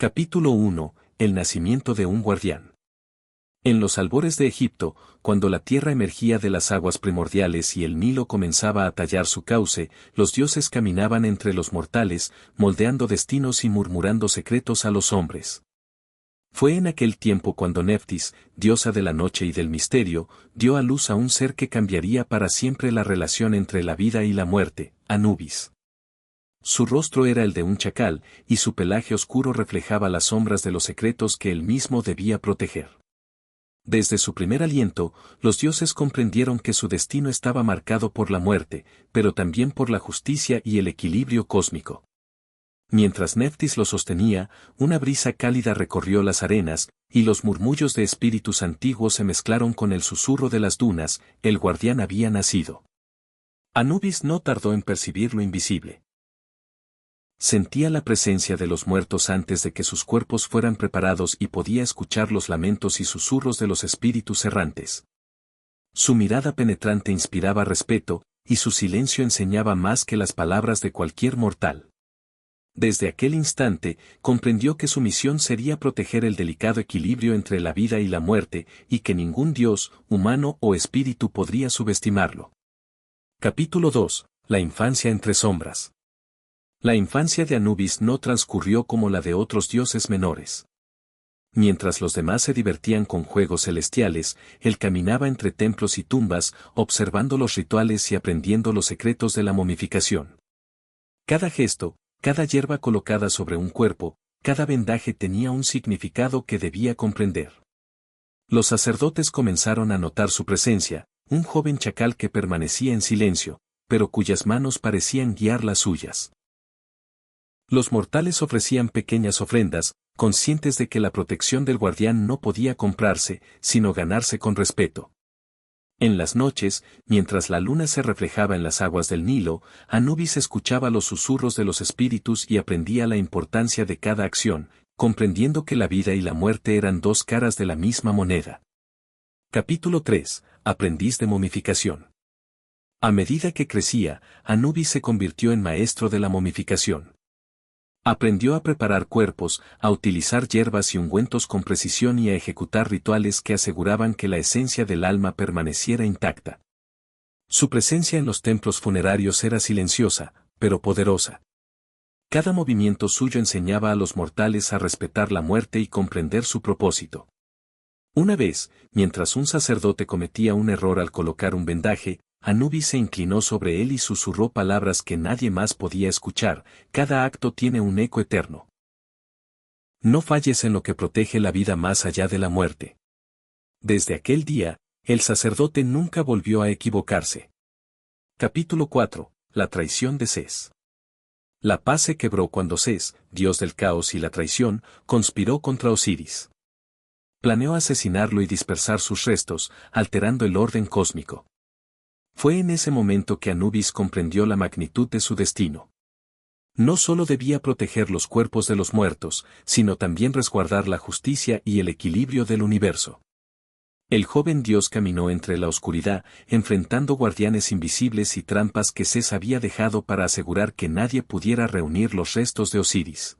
Capítulo 1. El nacimiento de un guardián. En los albores de Egipto, cuando la tierra emergía de las aguas primordiales y el Nilo comenzaba a tallar su cauce, los dioses caminaban entre los mortales, moldeando destinos y murmurando secretos a los hombres. Fue en aquel tiempo cuando Neftis, diosa de la noche y del misterio, dio a luz a un ser que cambiaría para siempre la relación entre la vida y la muerte, Anubis. Su rostro era el de un chacal, y su pelaje oscuro reflejaba las sombras de los secretos que él mismo debía proteger. Desde su primer aliento, los dioses comprendieron que su destino estaba marcado por la muerte, pero también por la justicia y el equilibrio cósmico. Mientras Neftis lo sostenía, una brisa cálida recorrió las arenas, y los murmullos de espíritus antiguos se mezclaron con el susurro de las dunas. El guardián había nacido. Anubis no tardó en percibir lo invisible. Sentía la presencia de los muertos antes de que sus cuerpos fueran preparados y podía escuchar los lamentos y susurros de los espíritus errantes. Su mirada penetrante inspiraba respeto, y su silencio enseñaba más que las palabras de cualquier mortal. Desde aquel instante, comprendió que su misión sería proteger el delicado equilibrio entre la vida y la muerte, y que ningún dios, humano o espíritu podría subestimarlo. Capítulo 2. La infancia entre sombras. La infancia de Anubis no transcurrió como la de otros dioses menores. Mientras los demás se divertían con juegos celestiales, él caminaba entre templos y tumbas, observando los rituales y aprendiendo los secretos de la momificación. Cada gesto, cada hierba colocada sobre un cuerpo, cada vendaje tenía un significado que debía comprender. Los sacerdotes comenzaron a notar su presencia, un joven chacal que permanecía en silencio, pero cuyas manos parecían guiar las suyas. Los mortales ofrecían pequeñas ofrendas, conscientes de que la protección del guardián no podía comprarse, sino ganarse con respeto. En las noches, mientras la luna se reflejaba en las aguas del Nilo, Anubis escuchaba los susurros de los espíritus y aprendía la importancia de cada acción, comprendiendo que la vida y la muerte eran dos caras de la misma moneda. Capítulo 3. Aprendiz de momificación. A medida que crecía, Anubis se convirtió en maestro de la momificación. Aprendió a preparar cuerpos, a utilizar hierbas y ungüentos con precisión y a ejecutar rituales que aseguraban que la esencia del alma permaneciera intacta. Su presencia en los templos funerarios era silenciosa, pero poderosa. Cada movimiento suyo enseñaba a los mortales a respetar la muerte y comprender su propósito. Una vez, mientras un sacerdote cometía un error al colocar un vendaje, Anubis se inclinó sobre él y susurró palabras que nadie más podía escuchar: cada acto tiene un eco eterno. No falles en lo que protege la vida más allá de la muerte. Desde aquel día, el sacerdote nunca volvió a equivocarse. Capítulo 4. La traición de Ses. La paz se quebró cuando Ses, dios del caos y la traición, conspiró contra Osiris. Planeó asesinarlo y dispersar sus restos, alterando el orden cósmico. Fue en ese momento que Anubis comprendió la magnitud de su destino. No solo debía proteger los cuerpos de los muertos, sino también resguardar la justicia y el equilibrio del universo. El joven dios caminó entre la oscuridad, enfrentando guardianes invisibles y trampas que Ses había dejado para asegurar que nadie pudiera reunir los restos de Osiris.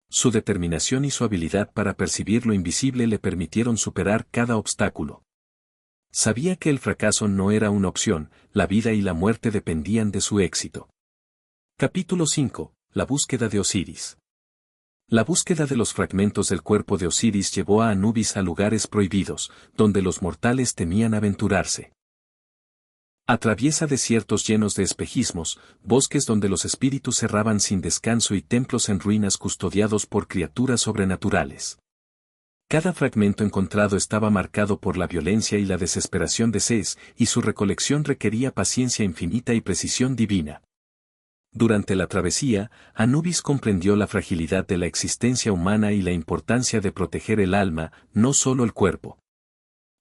Su determinación y su habilidad para percibir lo invisible le permitieron superar cada obstáculo. Sabía que el fracaso no era una opción, la vida y la muerte dependían de su éxito. Capítulo 5. La búsqueda de Osiris. La búsqueda de los fragmentos del cuerpo de Osiris llevó a Anubis a lugares prohibidos, donde los mortales temían aventurarse. Atraviesa desiertos llenos de espejismos, bosques donde los espíritus erraban sin descanso y templos en ruinas custodiados por criaturas sobrenaturales. Cada fragmento encontrado estaba marcado por la violencia y la desesperación de Ses, y su recolección requería paciencia infinita y precisión divina. Durante la travesía, Anubis comprendió la fragilidad de la existencia humana y la importancia de proteger el alma, no solo el cuerpo.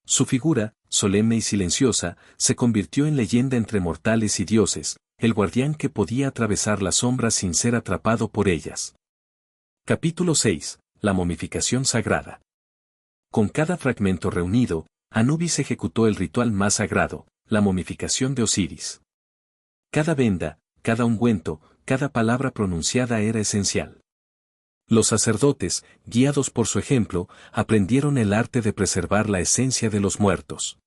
Su figura, solemne y silenciosa, se convirtió en leyenda entre mortales y dioses, el guardián que podía atravesar las sombras sin ser atrapado por ellas. Capítulo 6. La momificación sagrada. Con cada fragmento reunido, Anubis ejecutó el ritual más sagrado, la momificación de Osiris. Cada venda, cada ungüento, cada palabra pronunciada era esencial. Los sacerdotes, guiados por su ejemplo, aprendieron el arte de preservar la esencia de los muertos.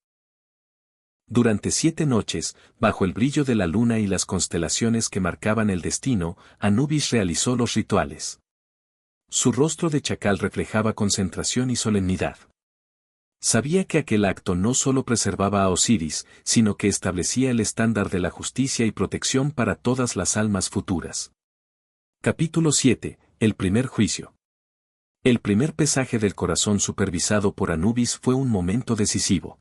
Durante 7 noches, bajo el brillo de la luna y las constelaciones que marcaban el destino, Anubis realizó los rituales. Su rostro de chacal reflejaba concentración y solemnidad. Sabía que aquel acto no solo preservaba a Osiris, sino que establecía el estándar de la justicia y protección para todas las almas futuras. Capítulo 7. El primer juicio. El primer pesaje del corazón supervisado por Anubis fue un momento decisivo.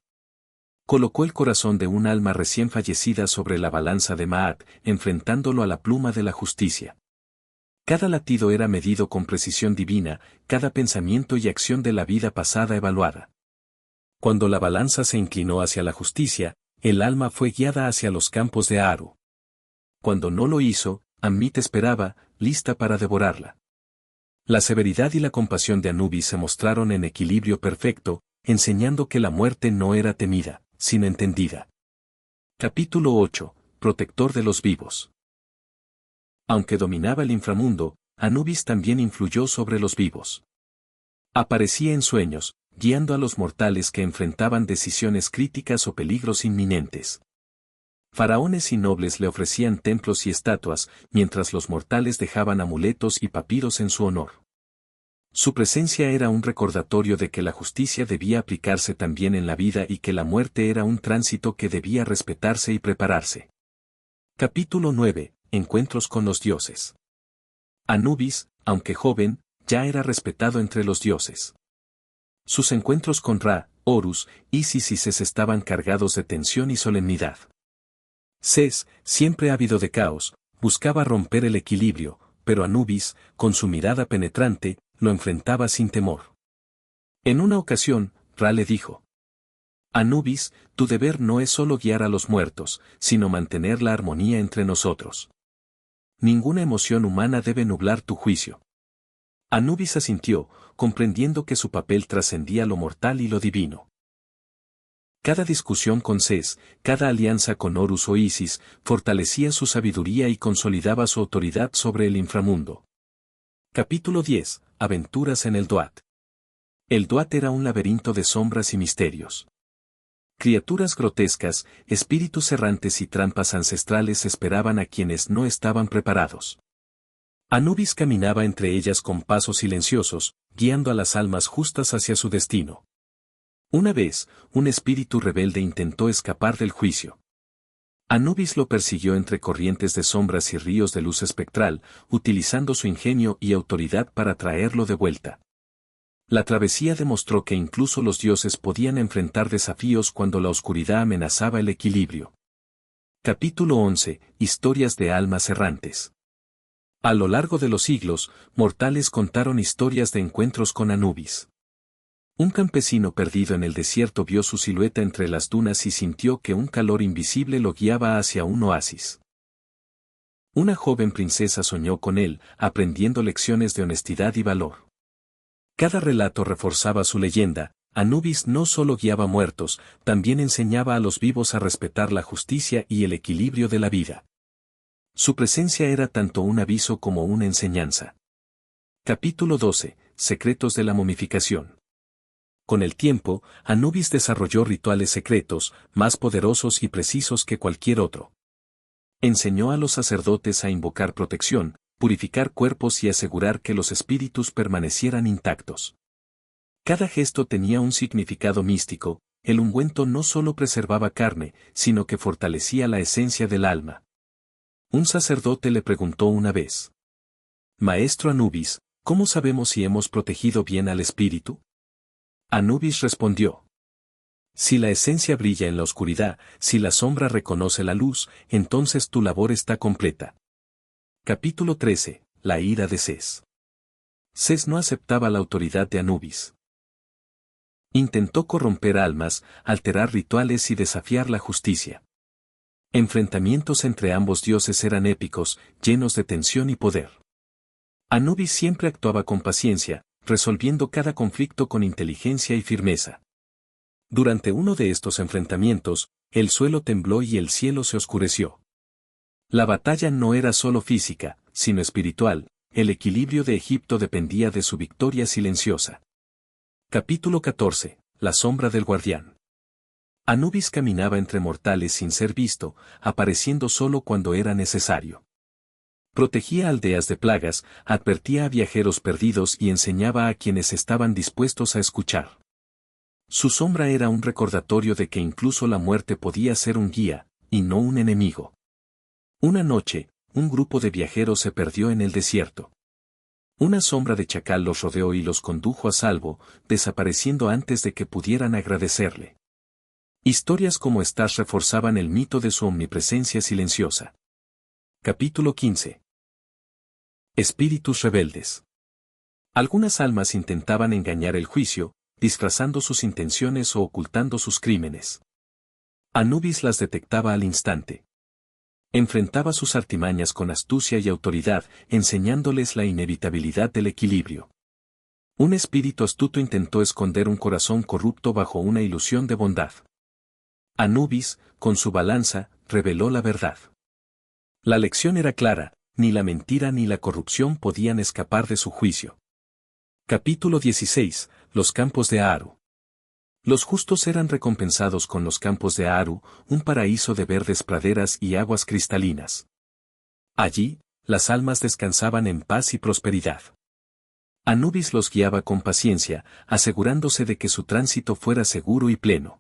Colocó el corazón de un alma recién fallecida sobre la balanza de Maat, enfrentándolo a la pluma de la justicia. Cada latido era medido con precisión divina, cada pensamiento y acción de la vida pasada evaluada. Cuando la balanza se inclinó hacia la justicia, el alma fue guiada hacia los campos de Aaru. Cuando no lo hizo, Ammit esperaba, lista para devorarla. La severidad y la compasión de Anubis se mostraron en equilibrio perfecto, enseñando que la muerte no era temida, sino entendida. Capítulo 8. Protector de los vivos. Aunque dominaba el inframundo, Anubis también influyó sobre los vivos. Aparecía en sueños, guiando a los mortales que enfrentaban decisiones críticas o peligros inminentes. Faraones y nobles le ofrecían templos y estatuas, mientras los mortales dejaban amuletos y papiros en su honor. Su presencia era un recordatorio de que la justicia debía aplicarse también en la vida y que la muerte era un tránsito que debía respetarse y prepararse. Capítulo 9. Encuentros con los dioses. Anubis, aunque joven, ya era respetado entre los dioses. Sus encuentros con Ra, Horus, Isis y Ses estaban cargados de tensión y solemnidad. Ses, siempre ávido de caos, buscaba romper el equilibrio, pero Anubis, con su mirada penetrante, lo enfrentaba sin temor. En una ocasión, Ra le dijo: Anubis, tu deber no es solo guiar a los muertos, sino mantener la armonía entre nosotros. Ninguna emoción humana debe nublar tu juicio. Anubis asintió, comprendiendo que su papel trascendía lo mortal y lo divino. Cada discusión con Ses, cada alianza con Horus o Isis, fortalecía su sabiduría y consolidaba su autoridad sobre el inframundo. Capítulo 10. Aventuras en el Duat. El Duat era un laberinto de sombras y misterios. Criaturas grotescas, espíritus errantes y trampas ancestrales esperaban a quienes no estaban preparados. Anubis caminaba entre ellas con pasos silenciosos, guiando a las almas justas hacia su destino. Una vez, un espíritu rebelde intentó escapar del juicio. Anubis lo persiguió entre corrientes de sombras y ríos de luz espectral, utilizando su ingenio y autoridad para traerlo de vuelta. La travesía demostró que incluso los dioses podían enfrentar desafíos cuando la oscuridad amenazaba el equilibrio. Capítulo 11. Historias de almas errantes. A lo largo de los siglos, mortales contaron historias de encuentros con Anubis. Un campesino perdido en el desierto vio su silueta entre las dunas y sintió que un calor invisible lo guiaba hacia un oasis. Una joven princesa soñó con él, aprendiendo lecciones de honestidad y valor. Cada relato reforzaba su leyenda. Anubis no solo guiaba muertos, también enseñaba a los vivos a respetar la justicia y el equilibrio de la vida. Su presencia era tanto un aviso como una enseñanza. Capítulo 12. Secretos de la momificación. Con el tiempo, Anubis desarrolló rituales secretos, más poderosos y precisos que cualquier otro. Enseñó a los sacerdotes a invocar protección, purificar cuerpos y asegurar que los espíritus permanecieran intactos. Cada gesto tenía un significado místico. El ungüento no solo preservaba carne, sino que fortalecía la esencia del alma. Un sacerdote le preguntó una vez: Maestro Anubis, ¿cómo sabemos si hemos protegido bien al espíritu? Anubis respondió: Si la esencia brilla en la oscuridad, si la sombra reconoce la luz, entonces tu labor está completa. Capítulo 13. La ira de Ses. Ses no aceptaba la autoridad de Anubis. Intentó corromper almas, alterar rituales y desafiar la justicia. Enfrentamientos entre ambos dioses eran épicos, llenos de tensión y poder. Anubis siempre actuaba con paciencia, resolviendo cada conflicto con inteligencia y firmeza. Durante uno de estos enfrentamientos, el suelo tembló y el cielo se oscureció. La batalla no era solo física, sino espiritual. el equilibrio de Egipto dependía de su victoria silenciosa. Capítulo 14. La sombra del guardián. Anubis caminaba entre mortales sin ser visto, apareciendo solo cuando era necesario. Protegía aldeas de plagas, advertía a viajeros perdidos y enseñaba a quienes estaban dispuestos a escuchar. Su sombra era un recordatorio de que incluso la muerte podía ser un guía, y no un enemigo. Una noche, un grupo de viajeros se perdió en el desierto. Una sombra de chacal los rodeó y los condujo a salvo, desapareciendo antes de que pudieran agradecerle. Historias como estas reforzaban el mito de su omnipresencia silenciosa. Capítulo 15. Espíritus rebeldes. Algunas almas intentaban engañar el juicio, disfrazando sus intenciones o ocultando sus crímenes. Anubis las detectaba al instante. Enfrentaba sus artimañas con astucia y autoridad, enseñándoles la inevitabilidad del equilibrio. Un espíritu astuto intentó esconder un corazón corrupto bajo una ilusión de bondad. Anubis, con su balanza, reveló la verdad. La lección era clara, ni la mentira ni la corrupción podían escapar de su juicio. Capítulo 16. Los campos de Aaru. Los justos eran recompensados con los campos de Aaru, un paraíso de verdes praderas y aguas cristalinas. Allí, las almas descansaban en paz y prosperidad. Anubis los guiaba con paciencia, asegurándose de que su tránsito fuera seguro y pleno.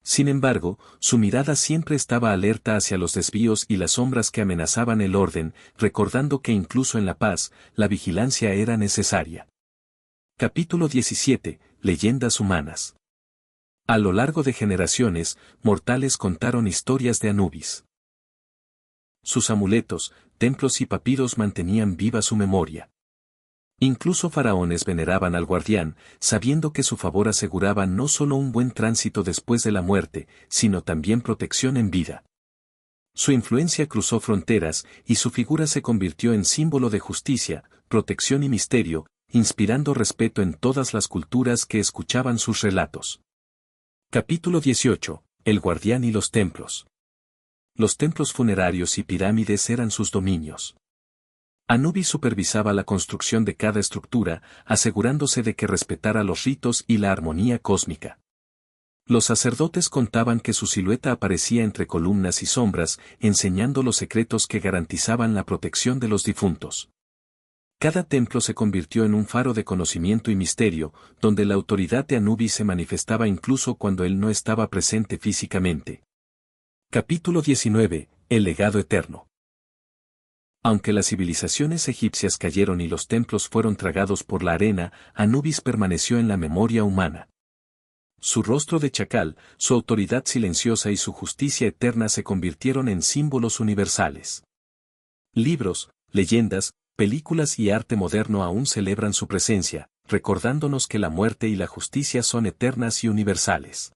Sin embargo, su mirada siempre estaba alerta hacia los desvíos y las sombras que amenazaban el orden, recordando que incluso en la paz, la vigilancia era necesaria. Capítulo 17. Leyendas humanas. A lo largo de generaciones, mortales contaron historias de Anubis. Sus amuletos, templos y papiros mantenían viva su memoria. Incluso faraones veneraban al guardián, sabiendo que su favor aseguraba no solo un buen tránsito después de la muerte, sino también protección en vida. Su influencia cruzó fronteras, y su figura se convirtió en símbolo de justicia, protección y misterio, inspirando respeto en todas las culturas que escuchaban sus relatos. Capítulo 18. El guardián y los templos. Los templos funerarios y pirámides eran sus dominios. Anubis supervisaba la construcción de cada estructura, asegurándose de que respetara los ritos y la armonía cósmica. Los sacerdotes contaban que su silueta aparecía entre columnas y sombras, enseñando los secretos que garantizaban la protección de los difuntos. Cada templo se convirtió en un faro de conocimiento y misterio, donde la autoridad de Anubis se manifestaba incluso cuando él no estaba presente físicamente. Capítulo 19. El legado eterno. Aunque las civilizaciones egipcias cayeron y los templos fueron tragados por la arena, Anubis permaneció en la memoria humana. Su rostro de chacal, su autoridad silenciosa y su justicia eterna se convirtieron en símbolos universales. Libros, leyendas, películas y arte moderno aún celebran su presencia, recordándonos que la muerte y la justicia son eternas y universales.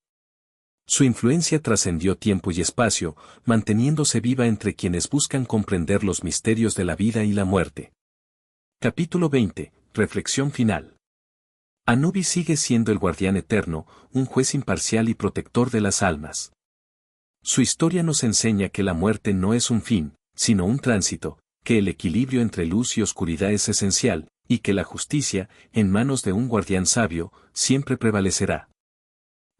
Su influencia trascendió tiempo y espacio, manteniéndose viva entre quienes buscan comprender los misterios de la vida y la muerte. Capítulo 20. Reflexión final. Anubis sigue siendo el guardián eterno, un juez imparcial y protector de las almas. Su historia nos enseña que la muerte no es un fin, sino un tránsito, que el equilibrio entre luz y oscuridad es esencial, y que la justicia, en manos de un guardián sabio, siempre prevalecerá.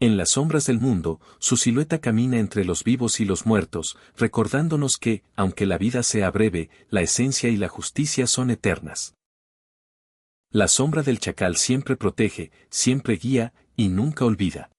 En las sombras del mundo, su silueta camina entre los vivos y los muertos, recordándonos que, aunque la vida sea breve, la esencia y la justicia son eternas. La sombra del chacal siempre protege, siempre guía, y nunca olvida.